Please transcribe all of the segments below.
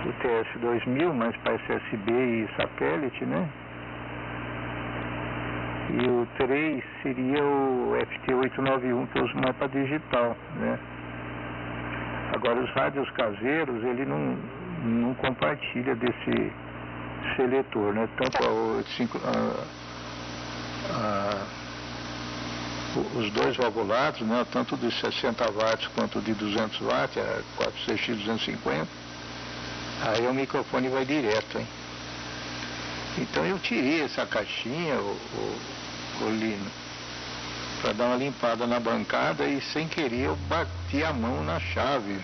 o TS-2000, mas para SSB e satélite, né? E o 3 seria o FT891, que eu uso mais para digital, né? Agora, os rádios caseiros, ele não compartilha desse seletor, né? Tanto os dois valvulados, né? Tanto de 60 watts quanto de 200 watts, a 4CX250, aí o microfone vai direto, hein? Então eu tirei essa caixinha, o Lino, para dar uma limpada na bancada e sem querer eu bati a mão na chave.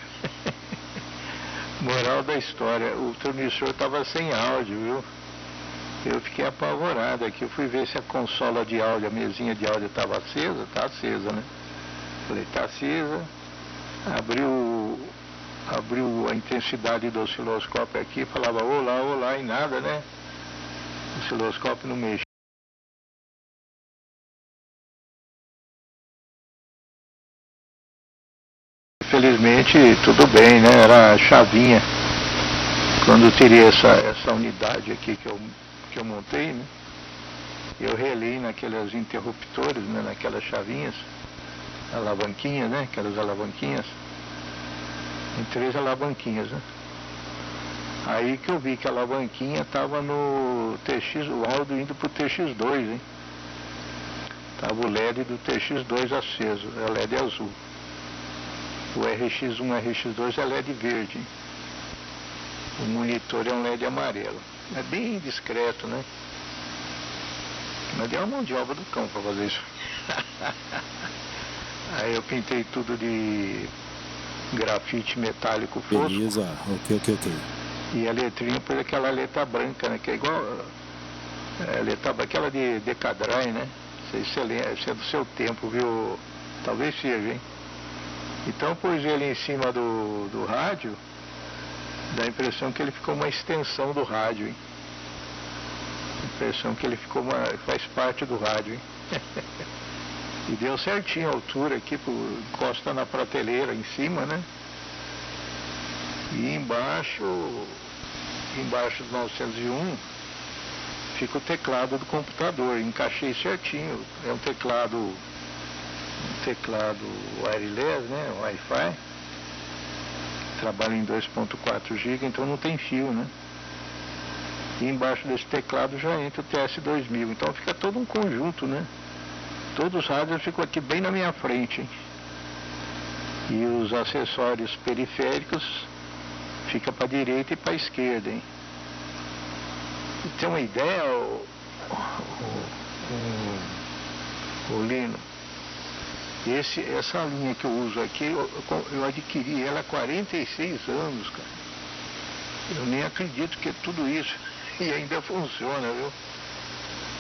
Moral da história, o transmissor estava sem áudio, viu? Eu fiquei apavorado aqui, eu fui ver se a consola de áudio, a mesinha de áudio estava acesa, tá acesa, né? Falei, tá acesa, abriu a intensidade do osciloscópio aqui, falava olá, olá e nada, né? O osciloscópio não mexia. Felizmente tudo bem, né? Era a chavinha. Quando eu tirei essa unidade aqui que eu montei, né? Eu relei naqueles interruptores, né? Naquelas chavinhas, alavanquinhas, né? Aquelas alavanquinhas, em 3 alavanquinhas, né? Aí que eu vi que a alavanquinha estava no TX, o áudio indo pro TX2, hein? Tava o LED do TX2 aceso, é LED azul. O RX1, RX2 é LED verde. O monitor é um LED amarelo. É bem discreto, né? Mas deu uma mão de obra do cão para fazer isso. Aí eu pintei tudo de grafite metálico fosco. Beleza, ok. E a letrinha por aquela letra branca, né? Que é igual a letra, aquela de Decadry, né? Não sei se é do seu tempo, viu? Talvez seja, hein? Então pus ele em cima do rádio, dá a impressão que ele ficou uma extensão do rádio, hein? Impressão que ele faz parte do rádio, hein? E deu certinho a altura aqui, encosta na prateleira em cima, né? E embaixo do 901 fica o teclado do computador, encaixei certinho, é um teclado wireless, né, Wi-Fi, trabalha em 2.4 GB, então não tem fio, né? E embaixo desse teclado já entra o TS-2000, então fica todo um conjunto, né? Todos os rádios ficam aqui bem na minha frente, hein? E os acessórios periféricos fica para a direita e para a esquerda, hein? E tem uma ideia, o Lino? Essa linha que eu uso aqui, eu adquiri ela há 46 anos, cara. Eu nem acredito que é tudo isso. E ainda funciona, viu?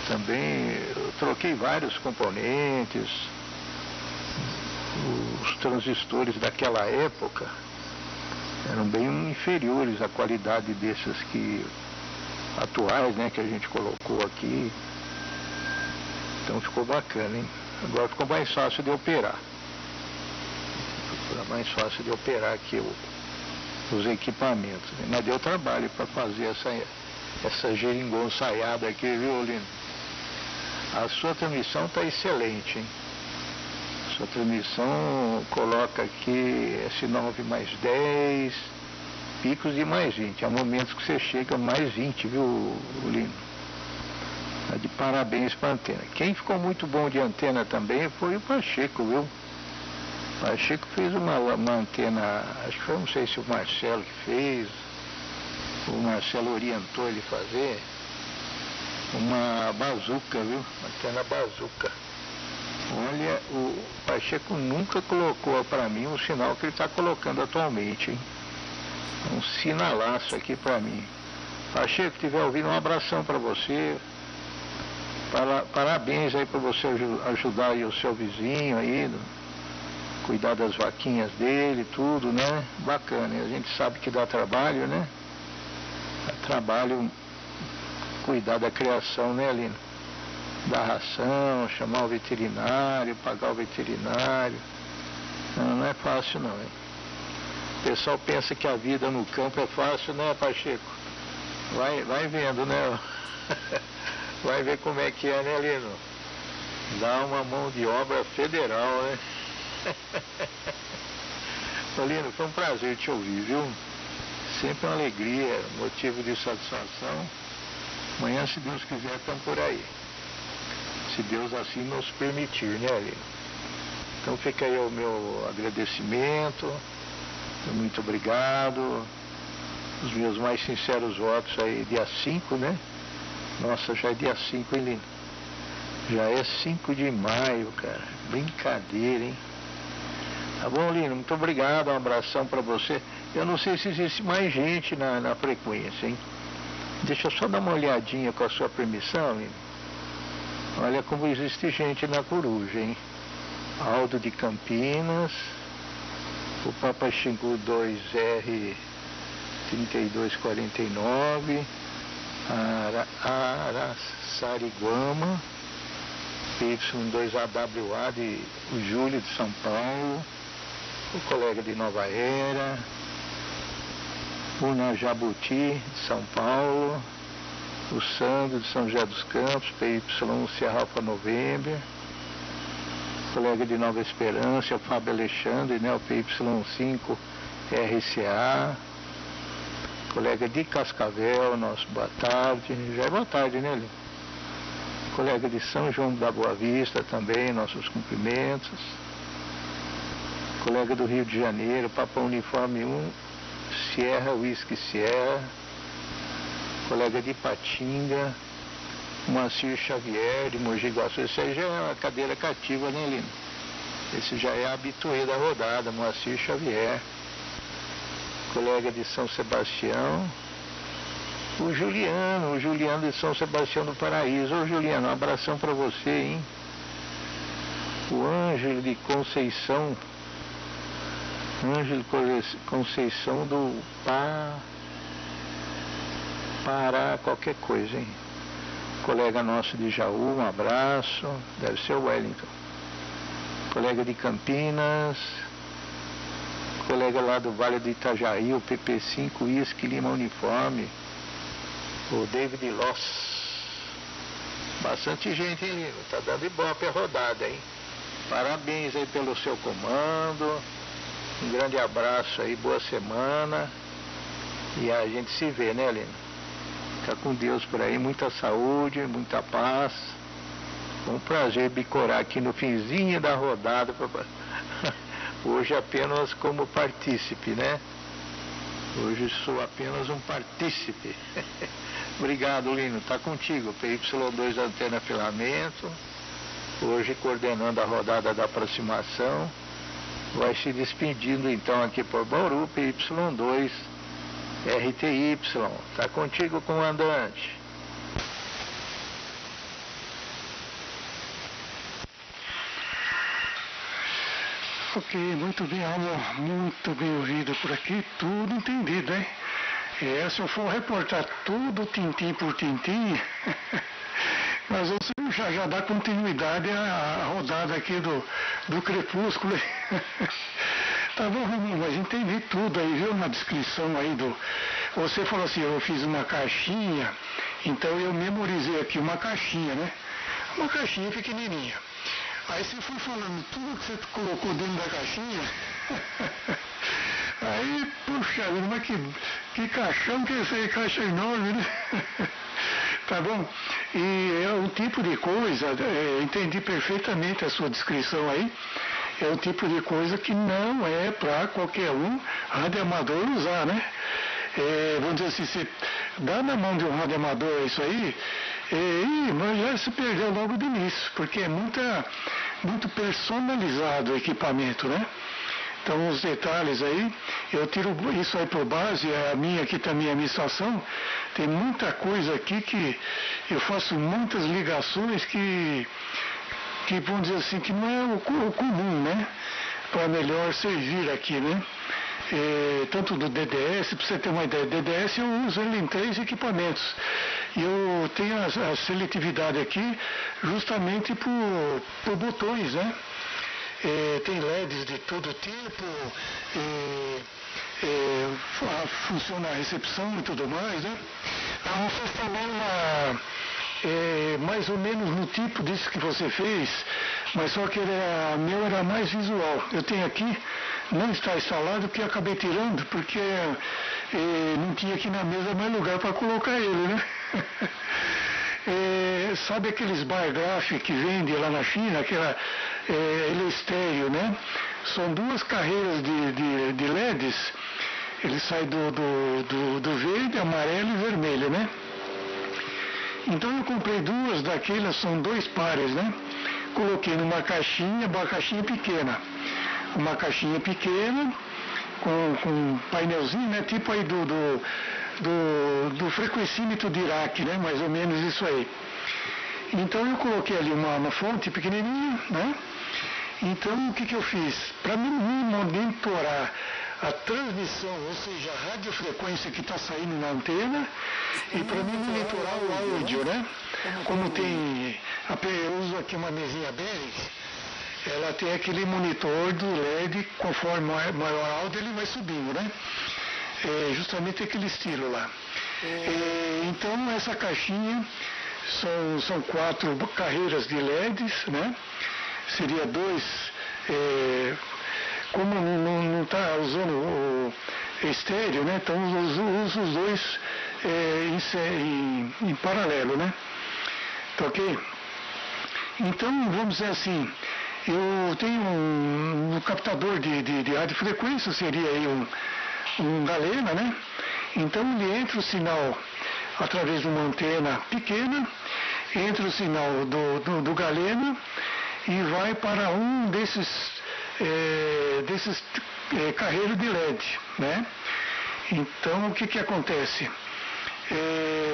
Também eu troquei vários componentes. Os transistores daquela época eram bem inferiores à qualidade desses atuais, né, que a gente colocou aqui. Então ficou bacana, hein? Agora ficou mais fácil de operar. Ficou mais fácil de operar aqui os equipamentos, né? Mas deu trabalho para fazer essa geringonçaiada aqui, viu, Lino? A sua transmissão está excelente, hein? A sua transmissão coloca aqui S9 mais 10, picos de mais 20. Há momentos que você chega a mais 20, viu, Lino? Tá de parabéns para a antena. Quem ficou muito bom de antena também foi o Pacheco, viu? O Pacheco fez uma antena, acho que foi, não sei se o Marcelo que fez, o Marcelo orientou ele a fazer, uma bazuca, viu? Uma antena bazuca. Olha, o Pacheco nunca colocou para mim o sinal que ele está colocando atualmente, hein? Um sinalaço aqui para mim. Pacheco, se estiver ouvindo, um abração para você. Parabéns aí por você ajudar aí o seu vizinho aí, cuidar das vaquinhas dele, tudo, né? Bacana, a gente sabe que dá trabalho, né? Dá trabalho cuidar da criação, né, Lino? Da ração, chamar o veterinário, pagar o veterinário. Não é fácil não, hein? O pessoal pensa que a vida no campo é fácil, né, Pacheco? Vai vendo, né? Vai ver como é que é, né, Lino? Dá uma mão de obra federal, né? Ô, Lino, foi um prazer te ouvir, viu? Sempre uma alegria, motivo de satisfação. Amanhã, se Deus quiser, estamos por aí. Se Deus assim nos permitir, né, Lino? Então fica aí o meu agradecimento, muito obrigado. Os meus mais sinceros votos aí, dia 5, né? Nossa, já é dia 5, hein, Lino? Já é 5 de maio, cara. Brincadeira, hein? Tá bom, Lino? Muito obrigado, um abração pra você. Eu não sei se existe mais gente na frequência, hein? Deixa eu só dar uma olhadinha com a sua permissão, Lino. Olha como existe gente na Coruja, hein? Aldo de Campinas, o Papa Xingu 2R 3249, Araçariguama, PY2AWA de o Júlio de São Paulo, o colega de Nova Era, o Najabuti de São Paulo, o Sandro de São José dos Campos, PY Sierra Alfa November, colega de Nova Esperança, o Fábio Alexandre, né, o PY5 RCA, colega de Cascavel, nosso boa tarde, já é boa tarde, né, Lino? Colega de São João da Boa Vista também, nossos cumprimentos. Colega do Rio de Janeiro, Papa Uniforme 1, Sierra Whisky Sierra. Colega de Ipatinga, Moacir Xavier, de Mogi Guaçu. Esse aí já é uma cadeira cativa, né, Lino? Esse já é habituê da rodada, Moacir Xavier. Colega de São Sebastião. O Juliano de São Sebastião do Paraíso. Ô, Juliano, um abração para você, hein? O Ângelo de Conceição. Ângelo Conceição do Pará, qualquer coisa, hein? Colega nosso de Jaú, um abraço. Deve ser o Wellington. Colega de Campinas. Colega lá do Vale do Itajaí, o PP5 Whisky Lima Uniforme. O David Loss. Bastante gente, hein, Lino? Tá dando ibope a rodada, hein? Parabéns aí pelo seu comando. Um grande abraço aí, boa semana. E a gente se vê, né, Lino? Fica com Deus por aí, muita saúde, muita paz. Foi um prazer bicorar aqui no finzinho da rodada. Hoje apenas como partícipe, né? Hoje sou apenas um partícipe. Obrigado, Lino. Tá contigo. PY2 Antena Filamento. Hoje coordenando a rodada da aproximação. Vai se despedindo então aqui por Bauru, PY2 RTY. Tá contigo, comandante. Ok, muito bem, amor, muito bem ouvido por aqui, tudo entendido, hein? Se eu for reportar tudo tintim por tintim, mas você já dá continuidade à rodada aqui do Crepúsculo. Tá bom, Ramon, mas entendi tudo aí, viu, na descrição aí Você falou assim, eu fiz uma caixinha, então eu memorizei aqui uma caixinha, né? Uma caixinha pequenininha. Aí você foi falando tudo que você colocou dentro da caixinha. Aí, puxa vida, mas que caixão que é esse aí, caixa enorme, né? Tá bom? E é um tipo de coisa, entendi perfeitamente a sua descrição aí, é um tipo de coisa que não é para qualquer um radioamador usar, né? Vamos dizer assim, se dá na mão de um radioamador isso aí, mas já se perdeu logo de início, porque é muito personalizado o equipamento, né? Então os detalhes aí, eu tiro isso aí por base, a minha aqui também, a minha estação, tem muita coisa aqui que eu faço muitas ligações que vamos dizer assim, que não é o comum, né? Para melhor servir aqui, né? Tanto do DDS, para você ter uma ideia, DDS eu uso ele em 3 equipamentos. E eu tenho a seletividade aqui justamente por botões, né? Tem LEDs de todo tipo, funciona a recepção e tudo mais, né? A fez também mais ou menos no tipo disso que você fez, mas só que a meu era mais visual. Eu tenho aqui, não está instalado, porque eu acabei tirando, porque não tinha aqui na mesa mais lugar para colocar ele, né? Sabe aqueles bar graph que vende lá na China, ele é estéreo, né? São duas carreiras de LEDs, ele sai do verde, amarelo e vermelho, né? Então eu comprei duas daquelas, são dois pares, né? Coloquei numa caixinha, uma caixinha pequena. Uma caixinha pequena, com um painelzinho, né? Tipo aí do frequencímetro de Dirac, né? Mais ou menos isso aí. Então eu coloquei ali uma fonte pequenininha, né? Então o que eu fiz? Para me monitorar a transmissão, ou seja, a radiofrequência que está saindo na antena, e para me monitorar o áudio, né? Como tem, eu uso aqui uma mesinha Behringer, ela tem aquele monitor do LED, conforme maior áudio ele vai subindo, né? Justamente aquele estilo lá. Então essa caixinha são 4 carreiras de LEDs, né? Seria 2, como não está usando o estéreo, né? Então uso os dois em paralelo, né? Tá ok? Então vamos dizer assim, eu tenho um captador de radiofrequência, seria aí um galena, né? Então ele entra o sinal através de uma antena pequena, entra o sinal do galena e vai para um desses carreiros de LED, né? Então o que acontece?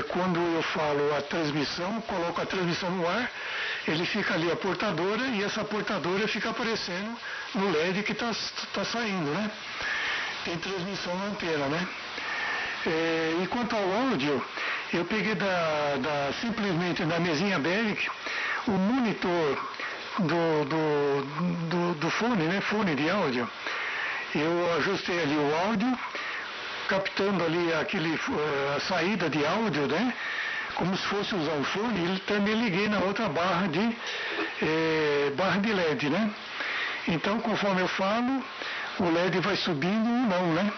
Quando eu falo a transmissão, coloco a transmissão no ar, ele fica ali a portadora e essa portadora fica aparecendo no LED que está saindo, né? Tem transmissão na antena, né? E quanto ao áudio, eu peguei simplesmente da mesinha Behringer o monitor do fone, né? Fone de áudio. Eu ajustei ali o áudio, captando ali a saída de áudio, né? Como se fosse usar um fone, e também liguei na outra barra de LED, né? Então, conforme eu falo, o LED vai subindo ou não, né?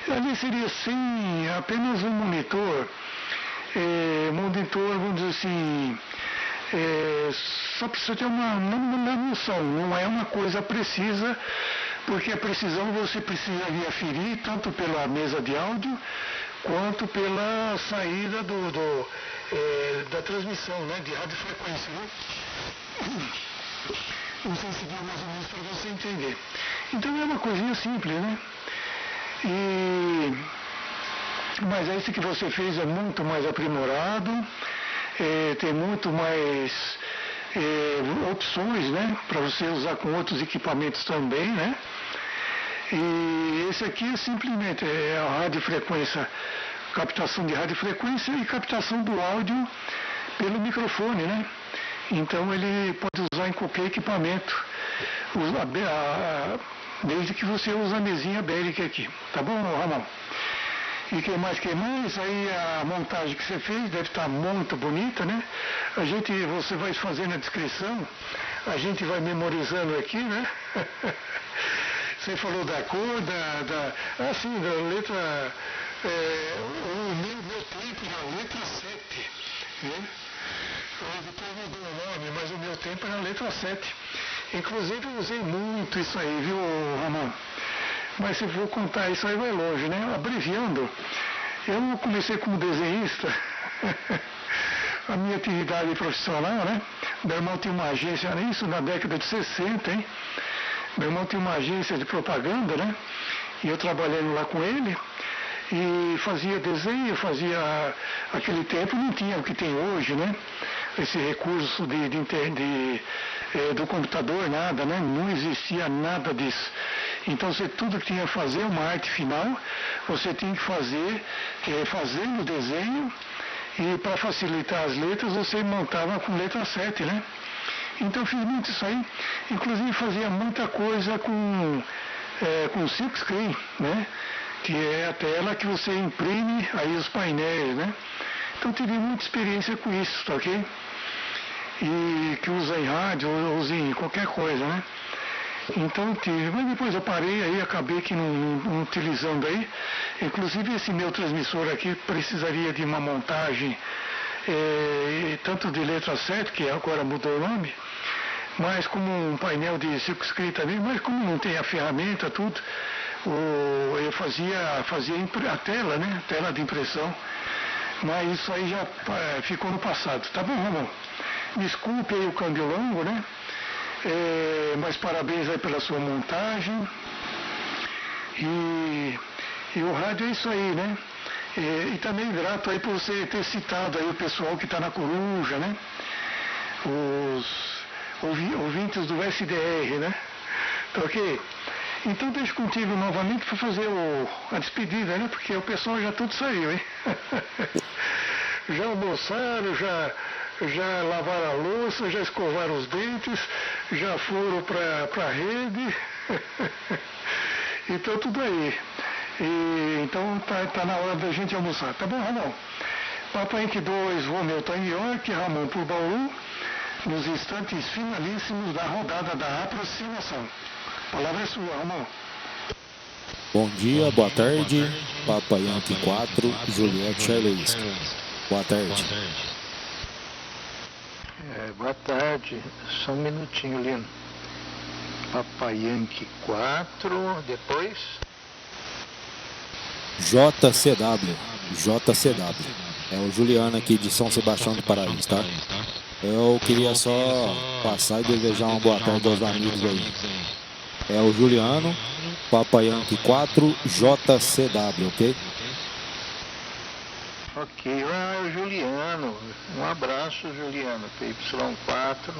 Ali seria sim apenas um monitor, vamos dizer assim, só precisa ter uma noção, não é uma coisa precisa, porque a precisão você precisaria aferir tanto pela mesa de áudio, quanto pela saída da transmissão, né, de radiofrequência, né? Não sei se deu mais ou menos para você entender. Então é uma coisinha simples, né? Mas esse que você fez é muito mais aprimorado, tem muito mais opções, né? Para você usar com outros equipamentos também, né? E esse aqui é simplesmente a radiofrequência, captação de radiofrequência e captação do áudio pelo microfone, né? Então ele pode usar em qualquer equipamento, desde que você use a mesinha Behringer aqui. Tá bom, Ramon? E que mais? Aí a montagem que você fez deve estar muito bonita, né? Você vai fazendo a descrição, a gente vai memorizando aqui, né? Você falou da cor, da letra, o meu tempo na letra 7, né? Depois mudou o nome, mas o meu tempo era a letra 7. Inclusive eu usei muito isso aí, viu, Ramon? Mas se for contar isso aí vai longe, né? Abreviando, eu comecei como desenhista, a minha atividade profissional, né? Meu irmão tinha uma agência, isso na década de 60, hein? Meu irmão tinha uma agência de propaganda, né? E eu trabalhando lá com ele, e fazia desenho, aquele tempo não tinha o que tem hoje, né? Esse recurso do computador, nada, né? Não existia nada disso. Então tudo que tinha que fazer, uma arte final, você tinha que fazer, fazendo o desenho, e para facilitar as letras, você montava com letra 7, né? Então eu fiz muito isso aí, inclusive fazia muita coisa com silk screen, né? que é a tela que você imprime aí os painéis, né? Então tive muita experiência com isso, tá ok? E que usa em rádio, usa em qualquer coisa, né? Então tive, mas depois eu parei aí, acabei que não utilizando aí. Inclusive esse meu transmissor aqui precisaria de uma montagem, tanto de letra 7, que agora mudou o nome, mas como um painel de circunscrito também, mas como não tem a ferramenta, tudo, eu fazia a tela, né? Tela de impressão. Mas isso aí já ficou no passado. Tá bom, Ramon? Desculpe aí o câmbio longo, né? Mas parabéns aí pela sua montagem. E o rádio é isso aí, né? E também grato aí por você ter citado aí o pessoal que está na Coruja, né? Os ouvintes do SDR, né? Tá ok? Então deixo contigo novamente para fazer a despedida, né? Porque o pessoal já tudo saiu, hein? Já almoçaram, já lavaram a louça, já escovaram os dentes, já foram para a rede. Então tudo aí. Então tá na hora da gente almoçar. Tá bom, Ramon? Papa Inc. 2, Romeu está em York, Ramon por Bauru, nos instantes finalíssimos da rodada da aproximação. A palavra é sua, Ramon. Bom dia, boa tarde. Papa Yankee 4, Juliette Charlie Whisky. Boa tarde. Boa tarde. Só um minutinho, Lino. Papa Yankee 4, depois... JCW. É o Juliano aqui de São Sebastião do Paraíso, tá? Eu queria só passar e desejar uma boa tarde aos amigos aí. É o Juliano, Papa Yankee 4, JCW, ok? Ok, é o Juliano. Um abraço, Juliano. PY4,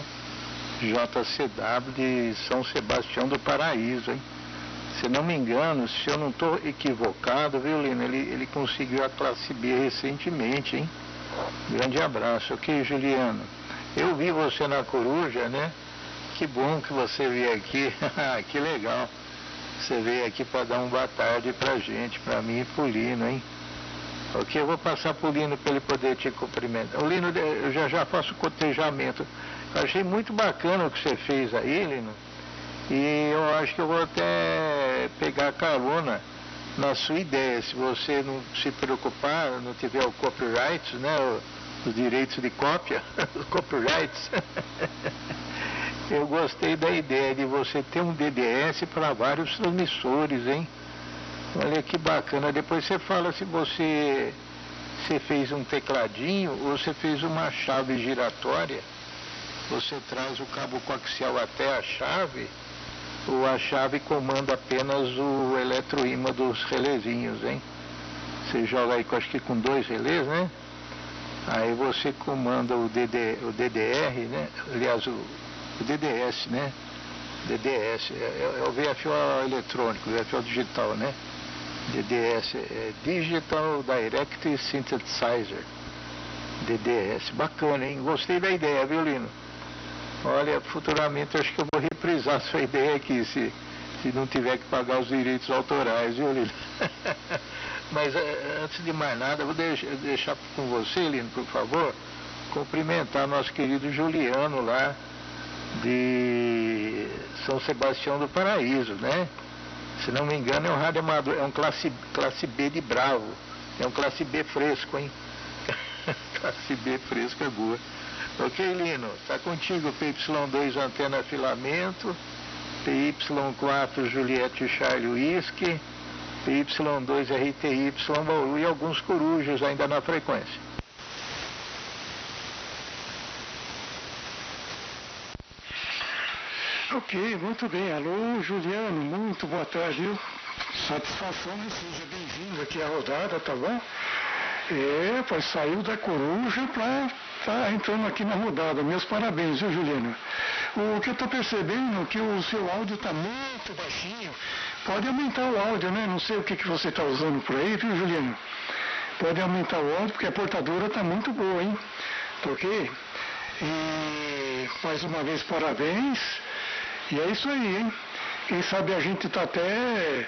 JCW de São Sebastião do Paraíso, hein? Se não me engano, se eu não estou equivocado, viu, Lino? Ele conseguiu a classe B recentemente, hein? Grande abraço. Ok, Juliano. Eu vi você na Coruja, né? Que bom que você veio aqui. Que legal. Você veio aqui para dar uma boa tarde pra gente, pra mim e pro Lino, hein? Ok, eu vou passar pro Lino para ele poder te cumprimentar. O Lino, eu já faço cotejamento. Eu achei muito bacana o que você fez aí, Lino. E eu acho que eu vou até pegar carona na sua ideia. Se você não se preocupar, não tiver o copyright, né? Os direitos de cópia, os copyrights. Eu gostei da ideia de você ter um DDS para vários transmissores, hein? Olha que bacana. Depois você fala se você fez um tecladinho ou você fez uma chave giratória. Você traz o cabo coaxial até a chave, ou a chave comanda apenas o eletroímã dos relézinhos, hein? Você joga aí, acho que com 2 relés, né? Aí você comanda o DDR, né? Aliás, o DDS, né? DDS, é o VFO eletrônico, VFO digital, né? DDS, Digital Direct Synthesizer. DDS, bacana, hein? Gostei da ideia, viu, Lino? Olha, futuramente acho que eu vou reprisar sua ideia aqui, se não tiver que pagar os direitos autorais, viu, Lino? Mas antes de mais nada, eu vou deixar com você, Lino, por favor, cumprimentar nosso querido Juliano lá de São Sebastião do Paraíso, né? Se não me engano, é um rádio amador, é um classe B de Bravo, é um classe B fresco, hein? Classe B fresco é boa. Ok, Lino, tá contigo, PY2 antena filamento, PY4 Juliette Charlie Whisky, PY2 RTY Bauru e alguns corujas ainda na frequência. Ok, muito bem. Alô, Juliano, muito boa tarde, viu? Satisfação, né? Seja bem-vindo aqui à rodada, tá bom? Pois saiu da Coruja para tá entrando aqui na rodada. Meus parabéns, viu, Juliano? O que eu estou percebendo é que o seu áudio está muito baixinho. Pode aumentar o áudio, né? Não sei o que você está usando por aí, viu, Juliano? Pode aumentar o áudio, porque a portadora está muito boa, hein? Ok? E mais uma vez, parabéns. E é isso aí, hein? Quem sabe a gente está até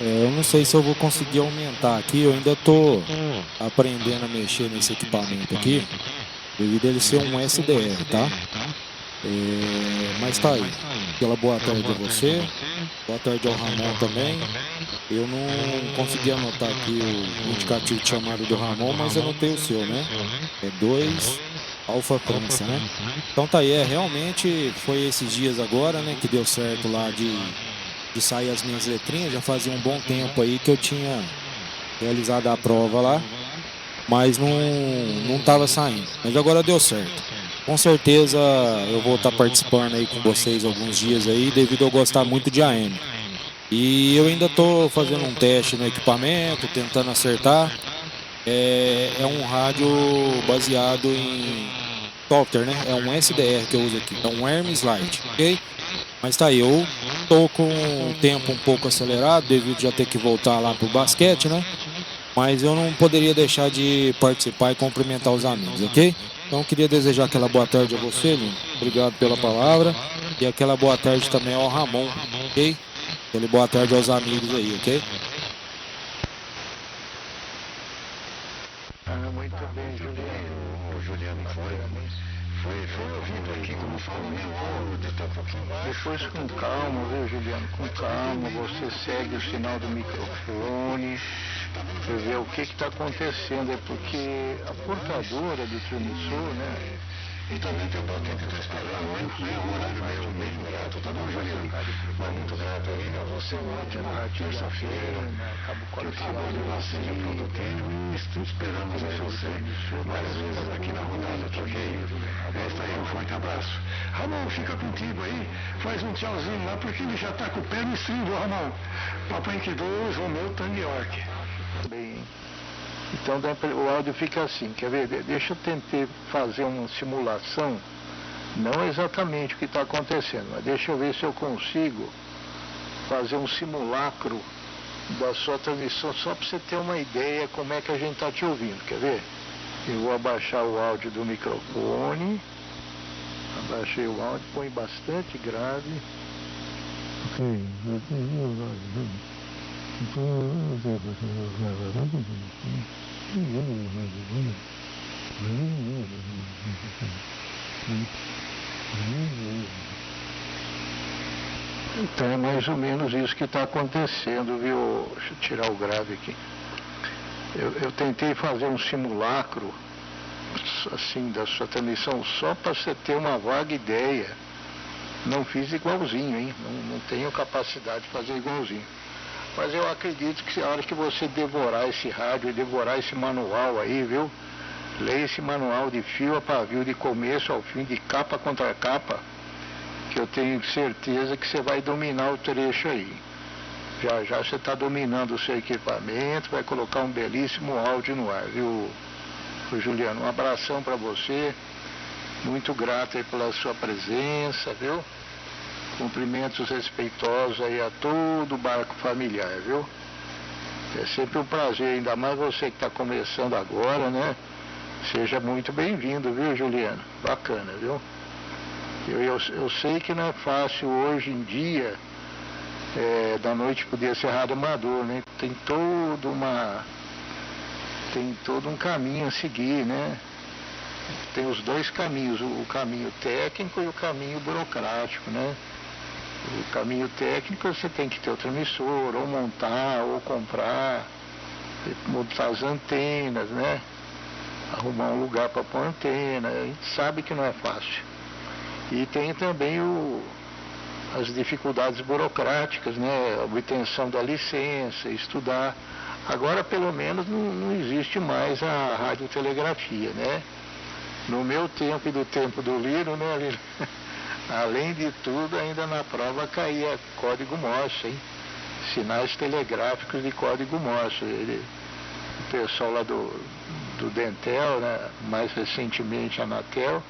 Eu não sei se eu vou conseguir aumentar aqui, eu ainda tô aprendendo a mexer nesse equipamento aqui, devido a ele ser um SDR, tá? Mas tá aí. Aquela boa tarde a você, boa tarde ao Ramon também. Eu não consegui anotar aqui o indicativo de chamada do Ramon, mas anotei o seu, né? É 2 Alfa França, né? Então tá aí, realmente foi esses dias agora, né, que deu certo lá de sair as minhas letrinhas. Já fazia um bom tempo aí que eu tinha realizado a prova lá, mas não tava saindo. Mas agora deu certo. Com certeza eu vou estar participando aí com vocês alguns dias aí, devido a eu gostar muito de AM. E eu ainda tô fazendo um teste no equipamento, tentando acertar. É um rádio baseado em software, né? É um SDR que eu uso aqui, é um Hermes Lite, ok? Mas tá aí, eu tô com o tempo um pouco acelerado, devido a já ter que voltar lá pro basquete, né? Mas eu não poderia deixar de participar e cumprimentar os amigos, ok? Então eu queria desejar aquela boa tarde a você, Lino. Obrigado pela palavra. E aquela boa tarde também ao Ramon, ok? Aquela boa tarde aos amigos aí, ok? Muito bem, Juliano. Juliano, foi ouvido aqui, como falou, meu áudio tá um pouquinho baixo. Depois com calma, viu, Juliano? Com calma, você segue o sinal do microfone, você vê o que está acontecendo. É porque a portadora do transmissor, né? E também tem o tempo que eu estou esperando, um horário meio grato, tá bom, Juliano? Mas muito grato aí a você ontem, na terça-feira, que eu trabalho assim, produtivo, e estou esperando você mais vezes aqui na rodada, tá ok? Esta aí, um forte abraço. Ramon, fica contigo aí, faz um tchauzinho lá, porque ele já tá com o pé no estribo, Ramon. Papai Inque 2, Romeu, Tango York. Bem, então o áudio fica assim, quer ver? Deixa eu tentar fazer uma simulação, não exatamente o que está acontecendo, mas deixa eu ver se eu consigo fazer um simulacro da sua transmissão, só para você ter uma ideia como é que a gente está te ouvindo, quer ver? Eu vou abaixar o áudio do microfone, abaixei o áudio, põe bastante grave. Então é mais ou menos isso que está acontecendo, viu? Deixa eu tirar o grave aqui. Eu tentei fazer um simulacro assim da sua transmissão só para você ter uma vaga ideia. Não fiz igualzinho, hein? Não tenho capacidade de fazer igualzinho. Mas eu acredito que a hora que você devorar esse rádio e devorar esse manual aí, viu? Leia esse manual de fio a pavio, de começo ao fim, de capa contra capa, que eu tenho certeza que você vai dominar o trecho aí. Já já você está dominando o seu equipamento, vai colocar um belíssimo áudio no ar, viu, Juliano? Um abração para você, muito grato aí pela sua presença, viu? Cumprimentos respeitosos aí a todo o barco familiar, viu? É sempre um prazer, ainda mais você que está começando agora, né? Seja muito bem-vindo, viu, Juliano? Bacana, viu? Eu sei que não é fácil hoje em dia, da noite poder ser rádio amador, né? Tem todo um caminho a seguir, né? Tem os dois caminhos, o caminho técnico e o caminho burocrático, né? O caminho técnico você tem que ter o transmissor, ou montar, ou comprar, montar as antenas, né? Arrumar um lugar para pôr antena, a gente sabe que não é fácil. E tem também as dificuldades burocráticas, né? A obtenção da licença, estudar. Agora, pelo menos, não existe mais a radiotelegrafia, né? No meu tempo e do tempo do Lino, né, Lino? Além de tudo, ainda na prova caía código Morse, hein? Sinais telegráficos de código Morse. O pessoal lá do Dentel, né? Mais recentemente a Anatel,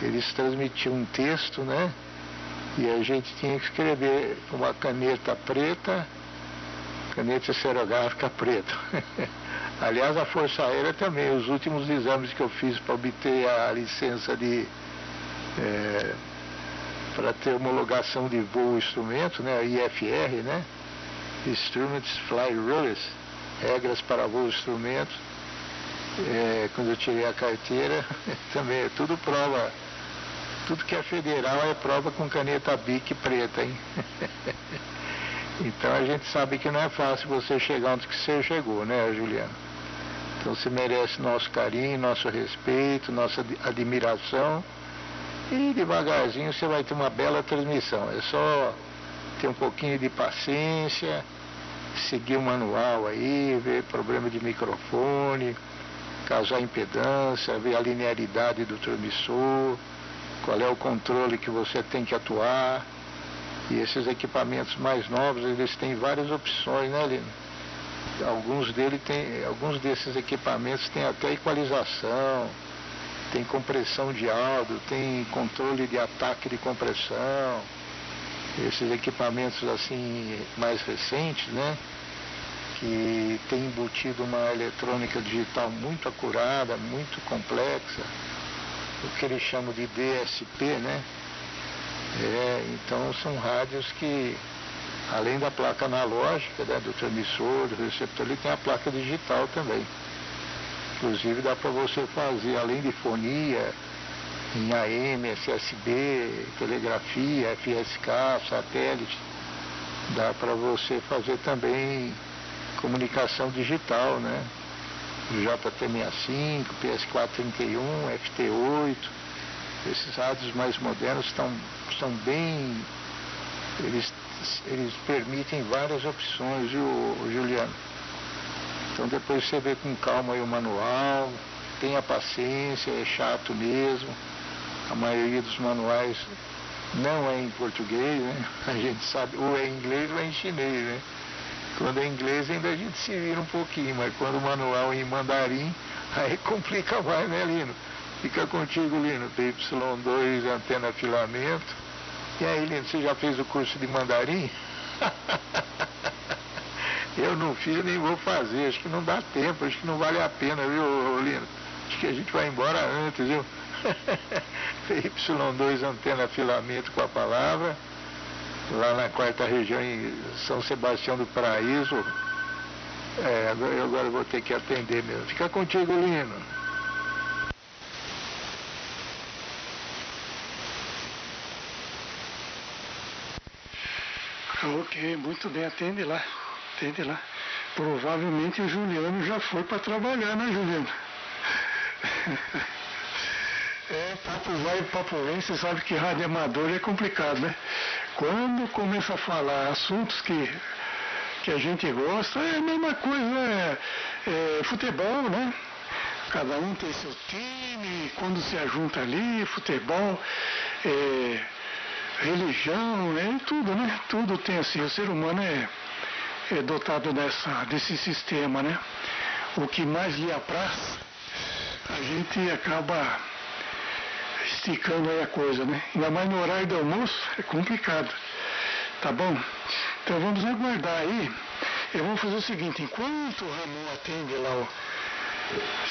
eles transmitiam um texto, né? E a gente tinha que escrever com uma caneta preta, caneta esferográfica preta. Aliás, a Força Aérea também, os últimos exames que eu fiz para obter a licença para ter homologação de voo instrumento, né, a IFR, né, Instruments Fly Rules, regras para voos instrumentos. Quando eu tirei a carteira, também é tudo prova. Tudo que é federal é prova com caneta Bic preta, hein? Então a gente sabe que não é fácil você chegar onde que você chegou, né, Juliano? Então você merece nosso carinho, nosso respeito, nossa admiração. E devagarzinho você vai ter uma bela transmissão. É só ter um pouquinho de paciência, seguir o manual aí, ver problema de microfone, causar impedância, ver a linearidade do transmissor, qual é o controle que você tem que atuar. E esses equipamentos mais novos, eles têm várias opções, né, Lino? Alguns desses equipamentos têm até equalização, tem compressão de áudio, tem controle de ataque de compressão. Esses equipamentos assim mais recentes, né, que tem embutido uma eletrônica digital muito acurada, muito complexa, o que eles chamam de DSP, né? Então são rádios que, além da placa analógica, né, do transmissor, do receptor, ele tem a placa digital também. Inclusive dá para você fazer, além de fonia, em AM, SSB, telegrafia, FSK, satélite, dá para você fazer também comunicação digital, né? JT65, PS431, FT8. Esses rádios mais modernos são bem... Eles permitem várias opções, viu, Juliano? Então depois você vê com calma aí o manual, tenha paciência, é chato mesmo. A maioria dos manuais não é em português, né? A gente sabe, ou é em inglês ou é em chinês, né? Quando é em inglês ainda a gente se vira um pouquinho, mas quando o manual é em mandarim, aí complica mais, né, Lino? Fica contigo, Lino, TY2, antena filamento. E aí, Lino, você já fez o curso de mandarim? Eu não fiz nem vou fazer, acho que não dá tempo, acho que não vale a pena, viu, Lino? Acho que a gente vai embora antes, viu? TY2, antena filamento com a palavra, lá na 4ª região em São Sebastião do Paraíso. Eu agora vou ter que atender mesmo. Fica contigo, Lino. Ok, muito bem, atende lá. Provavelmente o Juliano já foi para trabalhar, né, Juliano? Papo vai e papo vem, você sabe que rádio amador é complicado, né? Quando começa a falar assuntos que a gente gosta, é a mesma coisa, futebol, né? Cada um tem seu time, quando se ajunta ali, futebol, religião, tudo, né? Tudo tem assim, o ser humano é dotado desse sistema, né? O que mais lhe apraz, a gente acaba esticando aí a coisa, né? Ainda mais no horário do almoço, é complicado. Tá bom? Então vamos aguardar aí. Eu vou fazer o seguinte, enquanto o Ramon atende lá,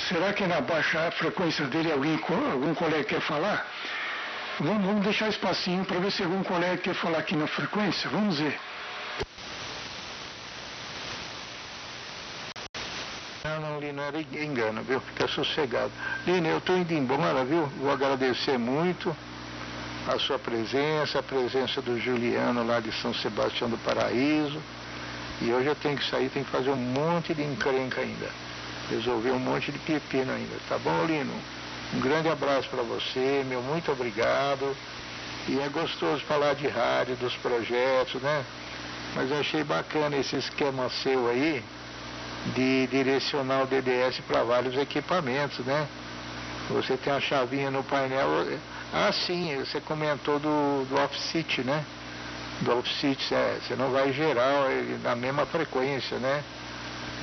será que na baixa frequência dele algum colega quer falar? Vamos deixar espacinho para ver se algum colega quer falar aqui na frequência. Vamos ver. Não, Lino, era engano, viu? Fica sossegado. Lino, eu estou indo embora, viu? Vou agradecer muito a sua presença, a presença do Juliano lá de São Sebastião do Paraíso. E hoje eu tenho que sair, tenho que fazer um monte de encrenca ainda. Resolver um monte de pepino ainda. Tá bom, Lino? Um grande abraço para você, meu muito obrigado. E é gostoso falar de rádio, dos projetos, né? Mas eu achei bacana esse esquema seu aí de direcionar o DDS para vários equipamentos, né? Você tem a chavinha no painel. Ah, sim, você comentou do off-sit, né? Do off-sit, você não vai gerar ele na mesma frequência, né?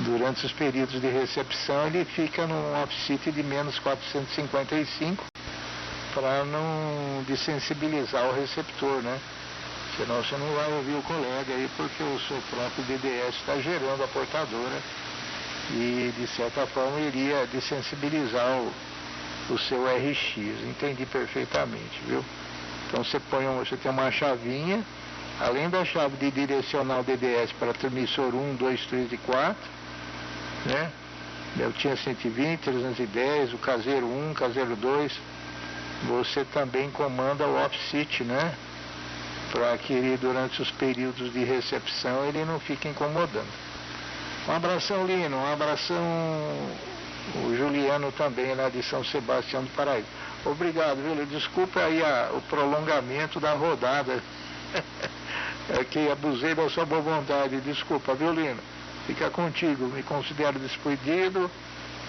Durante os períodos de recepção ele fica num off-sit de menos 455 para não desensibilizar o receptor, né? Senão você não vai ouvir o colega aí porque o seu próprio DDS está gerando a portadora e de certa forma iria desensibilizar o seu RX. Entendi perfeitamente, viu? Então você tem uma chavinha além da chave de direcional DDS para transmissor 1, 2, 3 e 4, né? Eu tinha 120, 310, o K01, K02. Você também comanda o off-sit, né? Para que ele, durante os períodos de recepção, ele não fique incomodando. Um abração, Lino. Um abração, o Juliano também, lá de São Sebastião do Paraíba. Obrigado, viu? Desculpa aí o prolongamento da rodada. É que abusei da sua boa vontade. Desculpa, viu, Lino? Fica contigo. Me considero despedido.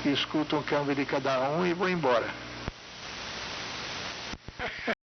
Escuto um câmbio de cada um e vou embora.